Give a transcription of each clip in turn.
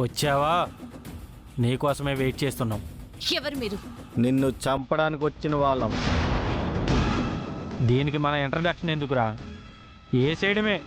వచ్చావా? నీకోసమే వెయిట్ చేస్తున్నాం. ఎవరు మీరు? నిన్ను చంపడానికి వచ్చిన వాళ్ళం. దీనికి మన ఇంట్రడక్షన్ ఎందుకురా? ఏ సైడమే.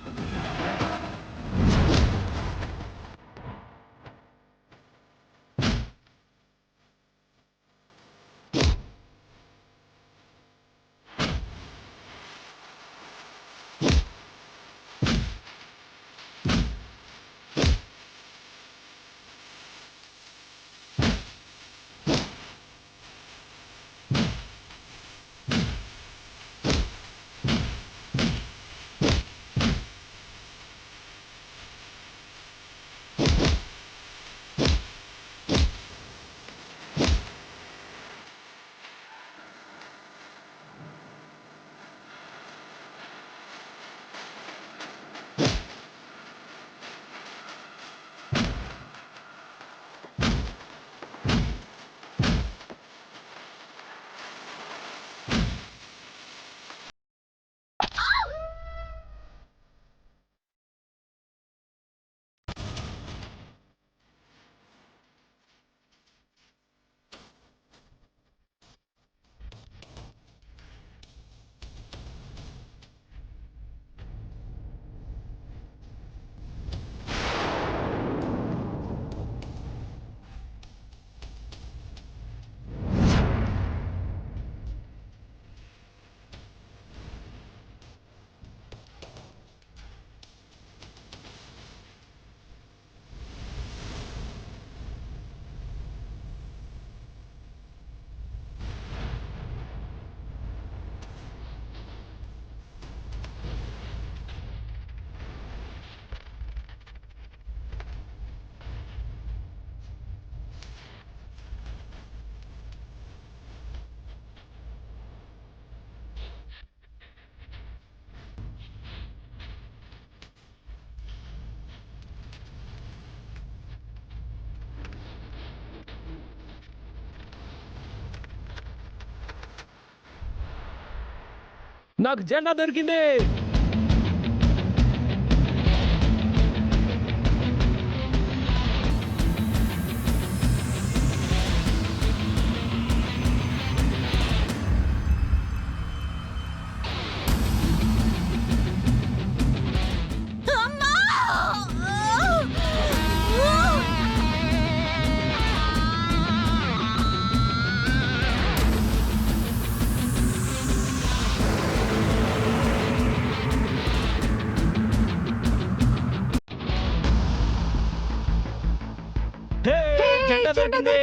నాకు జెండా దొరికింది. జెండా దొరికింది.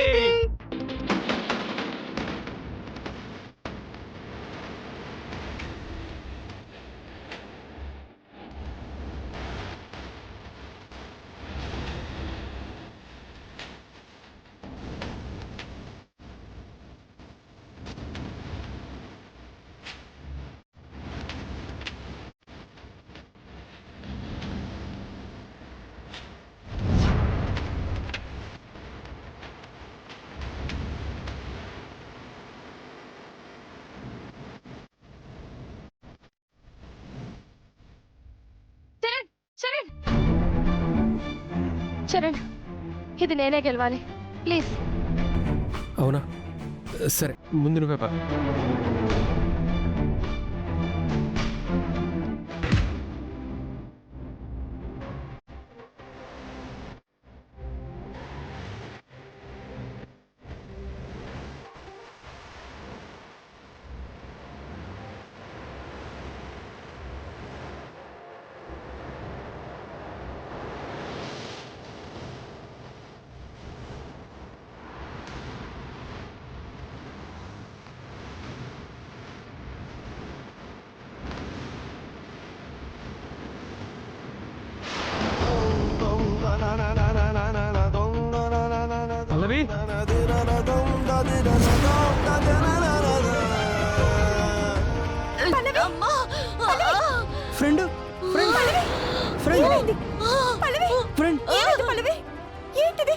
చరణ్, చరణ్, ఇది నేనే గెలవాలి ప్లీజ్. అవునా? సరే, ముందు నువ్వే పా. పల్లవి, ఫ్రెండ్ ఫ్రెండ్ ఫ్రెండ్ ఏంటిది?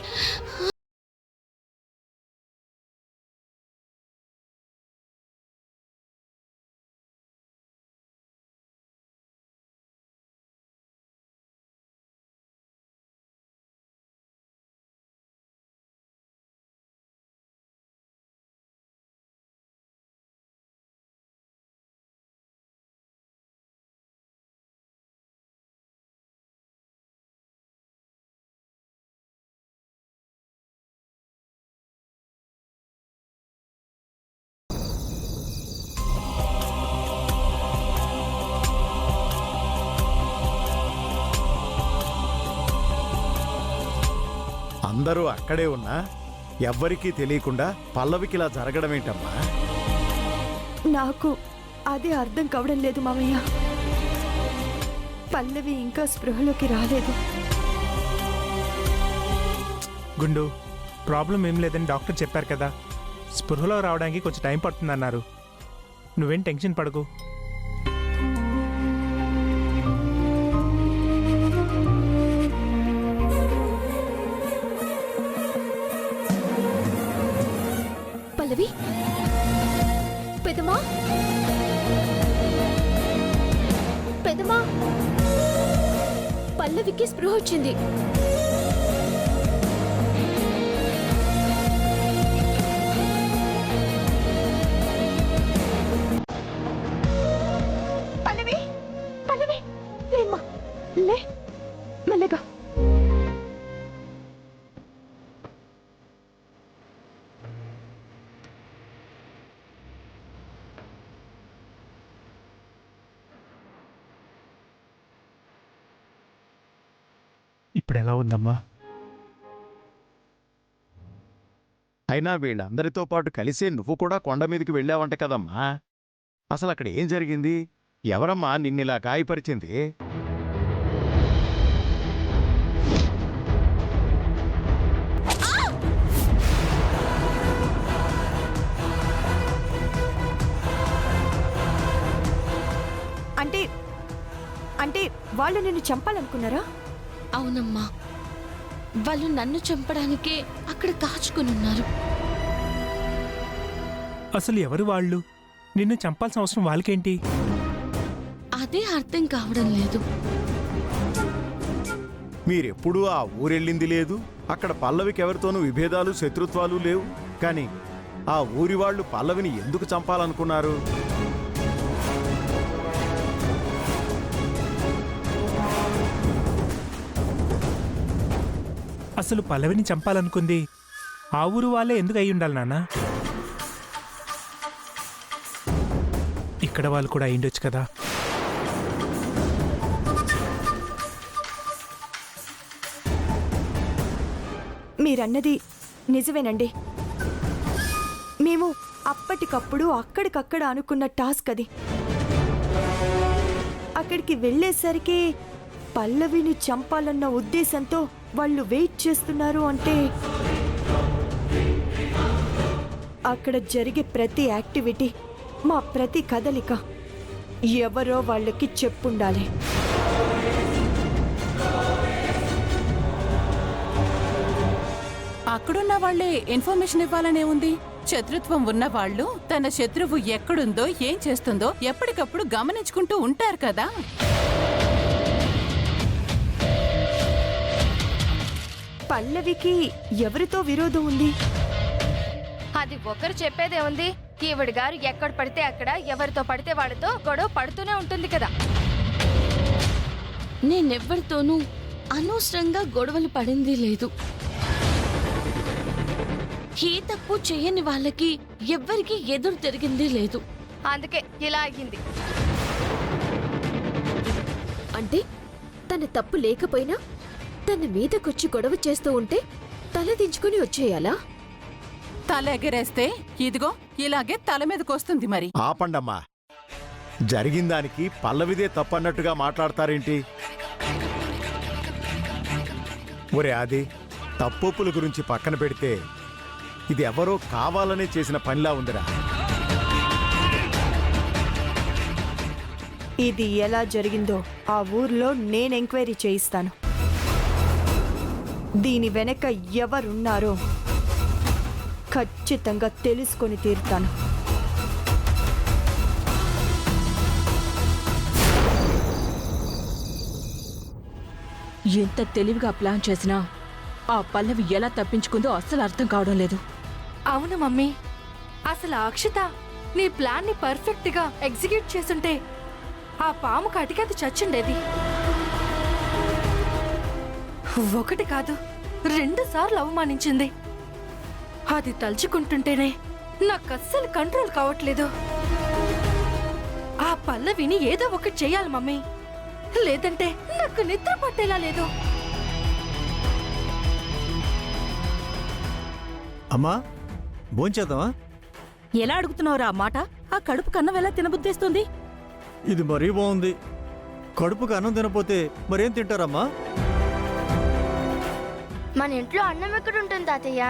అందరూ అక్కడే ఉన్నా ఎవ్వరికీ తెలియకుండా పల్లవికి ఇలా జరగడం ఏంటమ్మా? నాకు అదే అర్థం కావడం లేదు మామయ్య. పల్లవి ఇంకా స్పృహలోకి రాలేదు. గుండు, ప్రాబ్లం ఏం లేదని డాక్టర్ చెప్పారు కదా. స్పృహలో రావడానికి కొంచెం టైం పడుతుందన్నారు. నువ్వేం టెన్షన్ పడకు. పల్లవి, పెదమా, పెదమా, పల్లవికి స్పృహ వచ్చింది. పల్లవి, పల్లవి, లేమ్మా, లే, మెల్లగా. ఇప్పుడు ఎలా ఉందమ్మా? అయినా వీళ్ళందరితో పాటు కలిసే నువ్వు కూడా కొండ మీదకి వెళ్ళావంట కదమ్మా. అసలు అక్కడ ఏం జరిగింది? ఎవరమ్మా నిన్నిలా గాయపరిచింది? అంటే అంటే వాళ్ళు నిన్ను చంపాలనుకున్నారా? అవునమ్మా, వాళ్ళు నన్ను చంపడానికే అక్కడ కాచుకునున్నారు. అసలు ఎవరు వాళ్ళు? నిన్ను చంపాల్సిన అవసరం వాళ్ళకేంటి? అదే అర్థం కావడం లేదు. మీరెప్పుడూ ఆ ఊరెళ్ళింది లేదు, అక్కడ పల్లవికి ఎవరితోనూ విభేదాలు శత్రుత్వాలు లేవు. కానీ ఆ ఊరి వాళ్ళు పల్లవిని ఎందుకు చంపాలనుకున్నారు? అసలు పల్లవిని చంపాలనుకుంది ఆ ఊరు వాళ్ళే ఎందుకు అయి ఉండాలి నాన్న? ఇక్కడ వాళ్ళు కూడా అయ్యుండొచ్చు కదా. మీరన్నది నిజమేనండి. మేము అప్పటికప్పుడు అక్కడికక్కడ అనుకున్న టాస్క్ అది. అక్కడికి వెళ్ళేసరికి పల్లవిని చంపాలన్న ఉద్దేశంతో వాళ్ళు వెయిట్ చేస్తున్నారు. అంటే అక్కడ జరిగే ప్రతి యాక్టివిటీ, మా ప్రతి కదలిక ఎవరో వాళ్ళకి చెప్పుండాలి. అక్కడున్న వాళ్లే ఇన్ఫర్మేషన్ ఇవ్వాలనే ఉంది. శత్రుత్వం ఉన్న వాళ్ళు తన శత్రువు ఎక్కడుందో, ఏం చేస్తుందో ఎప్పటికప్పుడు గమనించుకుంటూ ఉంటారు కదా. పల్లవికి ఎవరితో విరోధం ఉంది? అది ఒకరు చెప్పేదే ఉంది. ఈవిడ గారు ఎక్కడ పడితే అక్కడ ఎవరితో పడితే వాళ్ళతో గొడవ పడుతూనే ఉంటుంది కదా. నేనెవ్వరితోనూ అనవసరంగా గొడవలు పడింది లేదు. ఏ తప్పు చేయని వాళ్ళకి ఎవ్వరికి ఎదురు తిరిగింది లేదు. అందుకే ఇలా అయ్యింది. అంటే తన తప్పు లేకపోయినా తన మీదకొచ్చి గొడవ చేస్తూ ఉంటే తలదించుకుని వచ్చేయాలా? తల ఎగరేస్తే ఇదిగో ఇలాగే తల మీదకొస్తుంది. మరి ఆపండమ్మా, జరిగిన దానికి పల్లవిదే తప్పన్నట్టుగా మాట్లాడతారేంటి? ఒరే ఆది, తప్పొప్పుల గురించి పక్కన పెడితే ఇది ఎవరో కావాలనే చేసిన పనిలా ఉందిరా. ఇది ఎలా జరిగిందో ఆ ఊర్లో నేను ఎంక్వైరీ చేయిస్తాను. దీని వెనక ఎవరున్నారో ఖచ్చితంగా తెలుసుకొని తీరుతాను. ఎంత తెలివిగా ప్లాన్ చేసినా ఆ పల్లవి ఎలా తప్పించుకుందో అస్సలు అర్థం కావడం లేదు. అవును మమ్మీ, అసలు అక్షిత నీ ప్లాన్ ని పర్ఫెక్ట్ గా ఎగ్జిక్యూట్ చేస్తుంటే ఆ పాము కాటికి అది చచ్చుండేది. ఒకటి కాదు, 2 సార్లు అవమానించింది. అది తలుచుకుంటుంటేనే నాకు అస్సలు కంట్రోల్ కావట్లేదు. ఆ పల్లవిని ఏదో ఒకటి చెయ్యాలి మమ్మీ, లేదంటే నాకు నిద్ర పట్టేలా లేదు. అమ్మా భోంచేద్దామా? ఎలా అడుగుతున్నావురా ఆ మాట? ఆ కడుపు కన్నం ఎలా తినబుద్దేస్తుంది? ఇది మరీ బాగుంది. కడుపుకి అన్నం తినపోతే మరేం తింటారమ్మా? మన ఇంట్లో అన్నం ఎక్కడ ఉంటుంది తాతయ్య?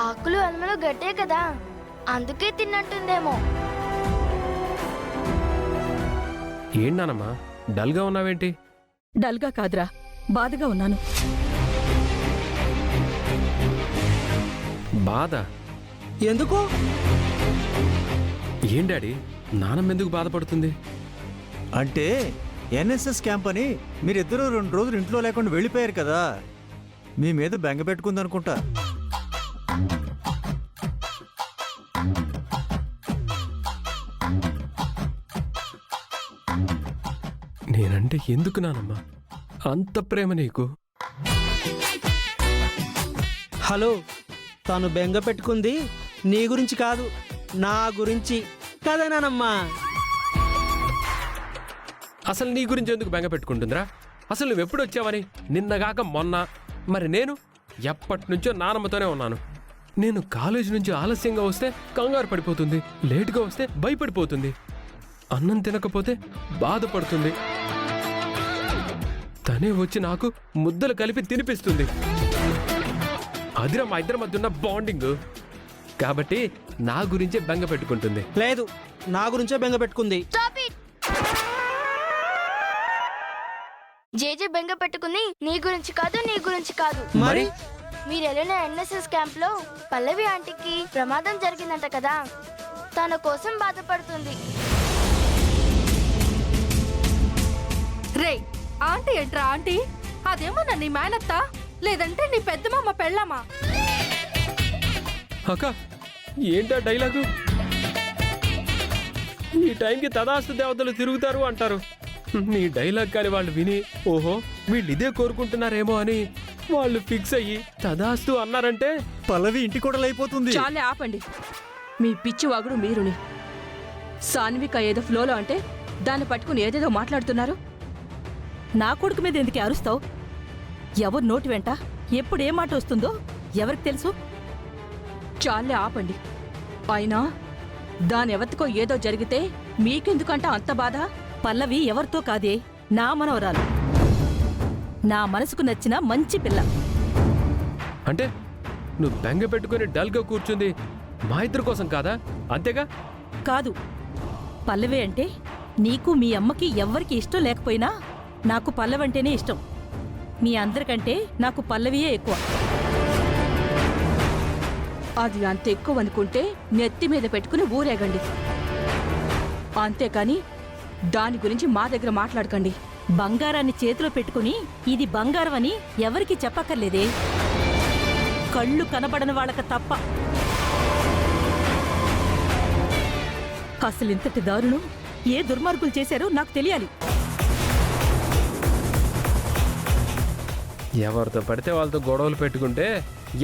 ఆకులు అన్నలు గట్టే కదా, అందుకే తిన్నట్టుందేమో. ఏంటనమ్మా డల్గా ఉన్నావేంటి? డల్గా కాదురా, బాధగా ఉన్నాను. బాధ ఎందుకు? ఏం డాడీ, నానమ్మ ఎందుకు బాధపడుతుంది? అంటే ఎన్ఎస్ఎస్ క్యాంప్ అని మీరిద్దరూ 2 రోజులు ఇంట్లో లేకుండా వెళ్ళిపోయారు కదా, మీ మీద బెంగ పెట్టుకుందనుకుంటా. నేనంటే ఎందుకు నానమ్మ అంత ప్రేమ నీకు? హలో, తాను బెంగ పెట్టుకుంది నీ గురించి కాదు, నా గురించి కదా నానమ్మా. అసలు నీ గురించి ఎందుకు బెంగ పెట్టుకుంటుందిరా? అసలు నువ్వెప్పుడు వచ్చావని? నిన్నగాక మొన్న. మరి నేను ఎప్పటి నుంచో నానమ్మతోనే ఉన్నాను. నేను కాలేజీ నుంచి ఆలస్యంగా వస్తే కంగారు పడిపోతుంది, లేటుగా వస్తే భయపడిపోతుంది, అన్నం తినకపోతే బాధపడుతుంది. తనే వచ్చి నాకు ముద్దలు కలిపి తినిపిస్తుంది. అదిరా మా ఇద్దరి మధ్య ఉన్న బాండింగ్. కాబట్టి నా గురించే బెంగ పెట్టుకుంటుంది. లేదు, నా గురించే బెంగ పెట్టుకుంది. జేజే బెంగ పెట్టుకుంది నీ గురించి కాదు, నీ గురించి కాదు. మరి మీరు వెళ్ళిన ఎన్ఎస్ఎస్ క్యాంప్ లో పల్లవి ఆంటీకి ప్రమాదం జరిగిందంట కదా, తన కోసం బాధపడుతుంది. రే, ఆంటీ ఏంట్రా ఆంటీ? అదేమన్నా నీ మేనత్తా లేదంటే నీ పెద్దమ్మ పెళ్ళామా? అక్క ఏంటా డైలాగు? ఈ టైంకి తదాస్తు దేవతలు తిరుగుతారు అంటారు. నీ డైలాగ్ కాని వాళ్ళు విని ఓహో వీళ్ళు ఇదే కోరుకుంటున్నారేమో అని వాళ్ళు ఫిక్స్ అయ్యి తదాస్తు అన్నారంటే పల్లవి ఇంటి కూడా అయిపోతుంది. చాలే ఆపండి మీ పిచ్చి వాగుడు మీరుని. సాన్విక ఏదో ఫ్లోలో అంటే దాన్ని పట్టుకుని ఏదేదో మాట్లాడుతున్నారు. నా కొడుకు మీద ఎందుకు అరుస్తావు? ఎవరు నోటి వెంట ఎప్పుడు ఏ మాట వస్తుందో ఎవరికి తెలుసు? చాలే ఆపండి. అయినా దానెవరికో ఏదో జరిగితే మీకెందుకంట అంత బాధ? పల్లవి ఎవరితో కాదే, నా మనవరాలు. నా మనసుకు నచ్చిన మంచి పిల్ల. అంటే నువ్వు బెంగ పెట్టుకుని డల్గా కూర్చుంది మా ఇద్దరి కోసం కాదా? అంతేగా? కాదు, పల్లవి అంటే నీకు మీ అమ్మకి ఎవ్వరికి ఇష్టం లేకపోయినా నాకు పల్లవంటేనే ఇష్టం. మీ అందరికంటే నాకు పల్లవియే ఎక్కువ. అది అంత ఎక్కువ అనుకుంటే నెత్తి మీద పెట్టుకుని ఊరేగండి. అంతేకాని దాని గురించి మా దగ్గర మాట్లాడకండి. బంగారాన్ని చేతిలో పెట్టుకుని ఇది బంగారం అని ఎవరికి చెప్పక్కర్లేదే, కళ్ళు కనబడని వాళ్ళక తప్ప. అసలింతటి దారుణం ఏ దుర్మార్గులు చేశారో నాకు తెలియాలి. ఎవరితో పడితే వాళ్ళతో గొడవలు పెట్టుకుంటే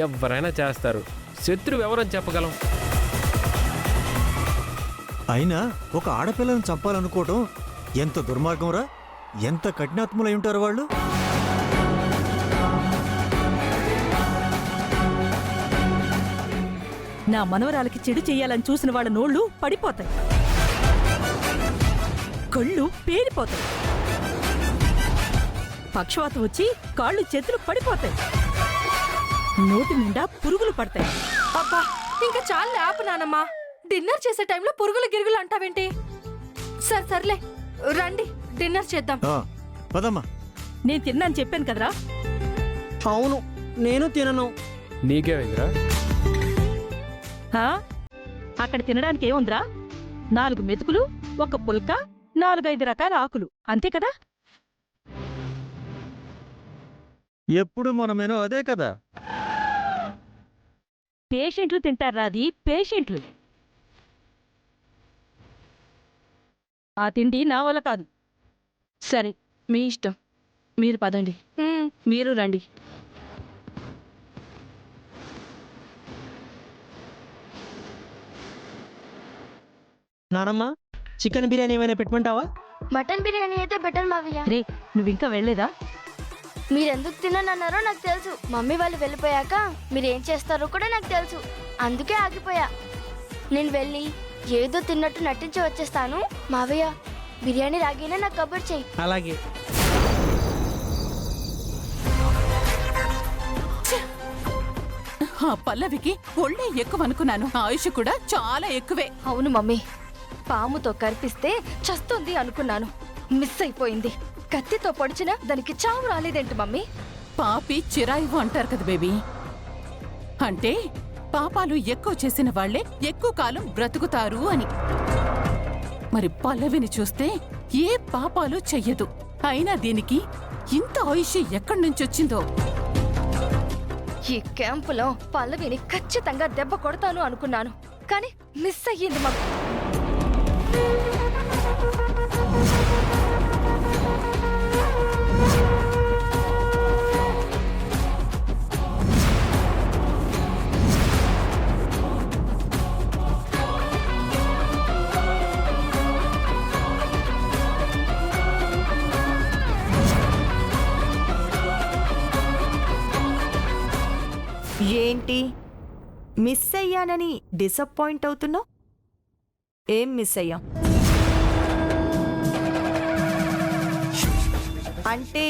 ఎవరైనా చేస్తారు. శత్రువు ఎవరని చెప్పగలం? అయినా ఒక ఆడపిల్లను చంపాలనుకోవటం ఎంత దుర్మార్గంరా! ఎంత కఠినాత్ములై ఉంటారు వాళ్ళు. నా మనవరాలకి చెడు చెయ్యాలని చూసిన వాళ్ళ నోళ్లు పడిపోతాయి, కళ్ళు పేలిపోతాయి, పక్షవాతం వచ్చి కాళ్ళు చేతులు పడిపోతాయి, నోటి నిండా పురుగులు పడతాయి. అబ్బా, ఇంకా చాలే ఆపు నానమ్మా. డిన్నర్ చేసే టైంలో పురుగులు గిరుగులు అంటావేంటి? సర్లే రండి డిన్నర్ చేద్దాం. పదమ్మా. నేను తిన్నాను చెప్పాను కదరా. అవును, నేను తినను. నీకేమైందిరా? అక్కడ తినడానికి ఏముందిరా? 4 మెతుకులు, 1 పుల్క, 4-5 రకాల ఆకులు, అంతే కదా. ఎప్పుడు మనమేనో అదే కదా. పేషెంట్లు తింటారా? అది పేషెంట్లు. ఆ తిండి నా వల్ల కాదు. సరే, మీ ఇష్టం. మీరు పదండి. మీరు రండి. నానమ్మ, చికెన్ బిర్యానీ ఏమైనా పెట్టమంటావా? మటన్ బిర్యానీ అయితే బెటర్ మావయ్య. రే, నువ్వింకా వెళ్ళలేదా? మీరెందుకు తిననన్నారో నాకు తెలుసు. మమ్మీ వాళ్ళు వెళ్ళిపోయాక మీరేం చేస్తారో కూడా నాకు తెలుసు. అందుకే ఆగిపోయా. నేను వెళ్ళి ఏదో తిన్నట్టు నటించి వచ్చేస్తాను. మావయ్య బిర్యానీ రాగానే నాకు కబుర్ చెయ్యి. అలాగే. ఆ పల్లవికి ఒళ్ళే ఎక్కువ అనుకున్నాను. ఆయుష్ కూడా చాలా ఎక్కువే. అవును మమ్మీ, పాముతో కరిపిస్తే చస్తుంది అనుకున్నాను. మిస్ అయిపోయింది. కత్తితో పొడిచినా దానికి చావు రాలేదేంటి మమ్మీ? పాపి చిరాయివు అంటారు కదా బేబీ. అంటే పాపాలు ఎక్కువ చేసిన వాళ్లే ఎక్కువ కాలం బ్రతుకుతారు అని. మరి పల్లవిని చూస్తే ఏ పాపాలు చెయ్యదు. అయినా దీనికి ఇంత ఆయుష్ ఎక్కడి నుంచి వచ్చిందో. ఈ క్యాంపులో పల్లవిని ఖచ్చితంగా దెబ్బ కొడతాను అనుకున్నాను, కానీ మిస్ అయ్యింది మమ్మీ. ఏంటి మిస్ అయ్యానని డిసప్పాయింట్ అవుతున్నావు? ఏం మిస్ అయ్యా? అంటే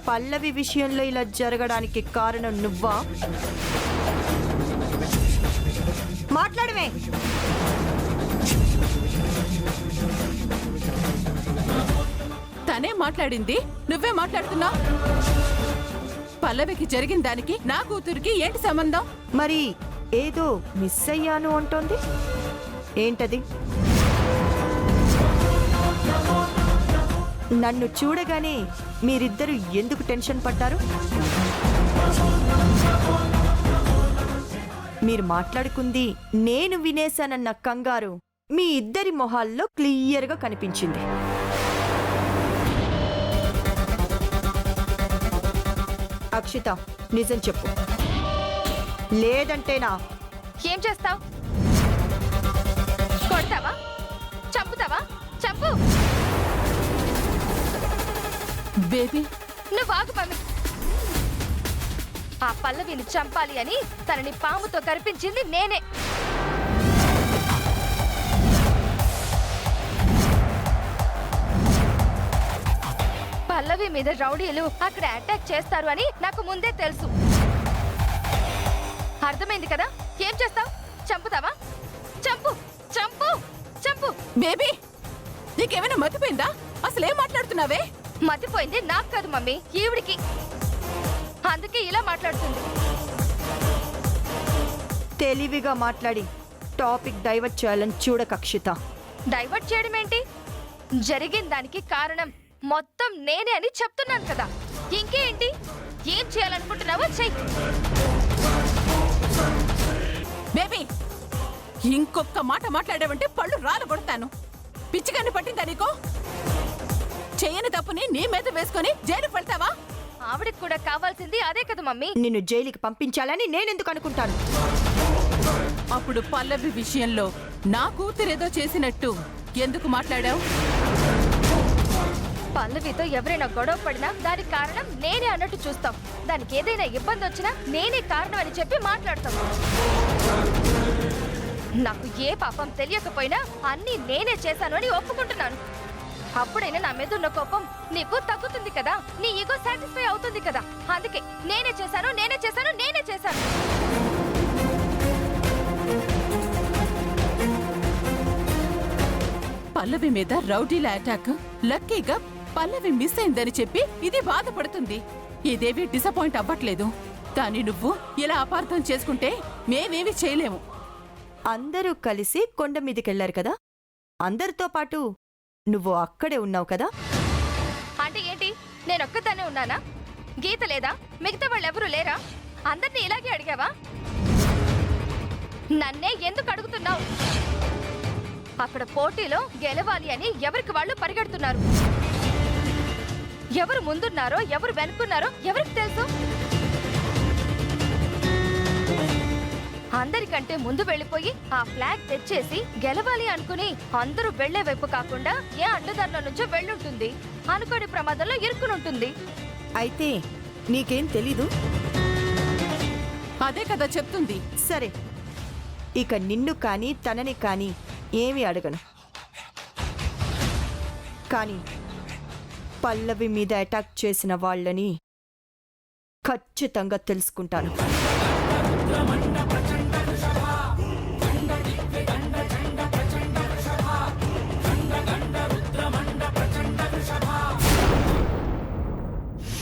పల్లవి విషయంలో ఇలా జరగడానికి కారణం నువ్వా? మాట్లాడమే. తనే మాట్లాడింది, నువ్వే మాట్లాడుతున్నావు. పల్లవికి జరిగిన దానికి నా కూతురికి ఏంటి సంబంధం? మరి ఏదో మిస్ అయ్యాను అంటోంది, ఏంటది? నన్ను చూడగానే మీరిద్దరు ఎందుకు టెన్షన్ పడ్డారు? మీరు మాట్లాడుకుంది నేను వినేశానన్న కంగారు మీ ఇద్దరి మొహాల్లో క్లియర్గా కనిపించింది. అక్షిత, నిజం చెప్పు, లేదంటేనా? ఏం చేస్తావు? కొడతావా? చంపుతావా? చంపు. బేబీ నువ్వు ఆగు మమ్మీ. ఆ పల్లవిని చంపాలి అని తనని పాముతో కరిపించింది నేనే. పల్లవి మీద రౌడీలు అక్కడ అటాక్ చేస్తారు అని నాకు ముందే తెలుసు. అర్థమైంది కదా? ఏం చేస్తావు? చంపుతావా? చంపు, చంపు, చంపు. బేబీ నీకేమైనా మతిపోయిందా? అసలేం మాట్లాడుతున్నావే? మతిపోయింది నాకు కాదు మమ్మీ, ఈవిడికి. అందుకే ఇలా మాట్లాడుతుంది. తెలివిగా మాట్లాడి టాపిక్ డైవర్ట్ చేయాలని చూడక అక్షిత. డైవర్ట్ చేయడం ఏంటి? జరిగిన దానికి కారణం మొత్తం నేనే అని చెప్తున్నాను కదా. ఇంకేంటి? ఏం చేయాలనుకుంటున్నావో చెయ్యి. బేబీ ఇంకొక మాట మాట్లాడావంటే పళ్ళు రాలు కొడతాను. పిచ్చిగాన్ని పట్టిందా నీకు? చెయ్యని తప్పుని నీ మీద వేసుకొని జైలుకి వెళ్తావా? ఆవిడకి కూడా కావాల్సింది అదే కదా మమ్మీ. నిన్ను జైలుకి పంపించాలని నేనెందుకు అనుకుంటాను? అప్పుడు పల్లవి విషయంలో నా కూతురేదో చేసినట్టు ఎందుకు మాట్లాడావు? పల్లవితో ఎవరైనా గొడవ పడినా దానికి కారణం నేనే అన్నట్టు చూస్తాం. దానికి ఏదైనా ఇబ్బంది వచ్చినా నేనే కారణం అని చెప్పి మాట్లాడతాం. నాకు ఏ పాపం తెలియకపోయినా అన్నీ నేనే చేశాను అని ఒప్పుకుంటున్నాను. అప్పుడైనా నా మీద ఉన్న కోపం నీకు తగ్గుతుంది కదా, నీ ఈగో సాటిస్ఫై అవుతుంది కదా. అందుకే నేనే చేశాను, నేనే చేశాను, నేనే చేశాను. పల్లవి మీద రౌడీల అటాక్. లక్కీగా పల్లవి మిస్ అయిందని చెప్పి ఇది బాధపడుతుంది. ఇదేవి డిసప్పాయింట్ అవ్వట్లేదు. కానీ నువ్వు ఇలా అపార్థం చేసుకుంటే మేమేమి చేయలేము. అందరూ కలిసి కొండ మీదకెళ్లారు కదా, అందరితో పాటు నువ్వు అక్కడే ఉన్నావు కదా. అంటే ఏంటి? నేనొక్కదాన్నే ఉన్నానా? గీత లేదా? మిగతా వాళ్ళెవరూ లేరా? అందరినీ ఇలాగే అడిగావా? నన్నే ఎందుకు అడుగుతున్నావు? అక్కడ పోటీలో గెలవాలి అని ఎవరికి వాళ్ళు పరిగెడుతున్నారు. ఎవరు ముందున్నారో ఎవరు వెనుకున్నారో ఎవరికి తెలుసు? అందరికంటే ముందు వెళ్ళిపోయి ఆ ఫ్లాగ్ తెచ్చేసి గెలవాలి అనుకుని అందరూ వెళ్లే వైపు కాకుండా ఏ అడ్డదారుల నుంచో వెళ్ళుంటుంది. అనుకోని ప్రమాదంలో ఇరుక్కునుంటుంది. అయితే నీకేం తెలీదు? అదే కదా చెప్తుంది. సరే, ఇక నిన్ను కానీ తనని కానీ ఏమీ అడగను. కానీ పల్లవి మీద అటాక్ చేసిన వాళ్ళని ఖచ్చితంగా తెలుసుకుంటాను.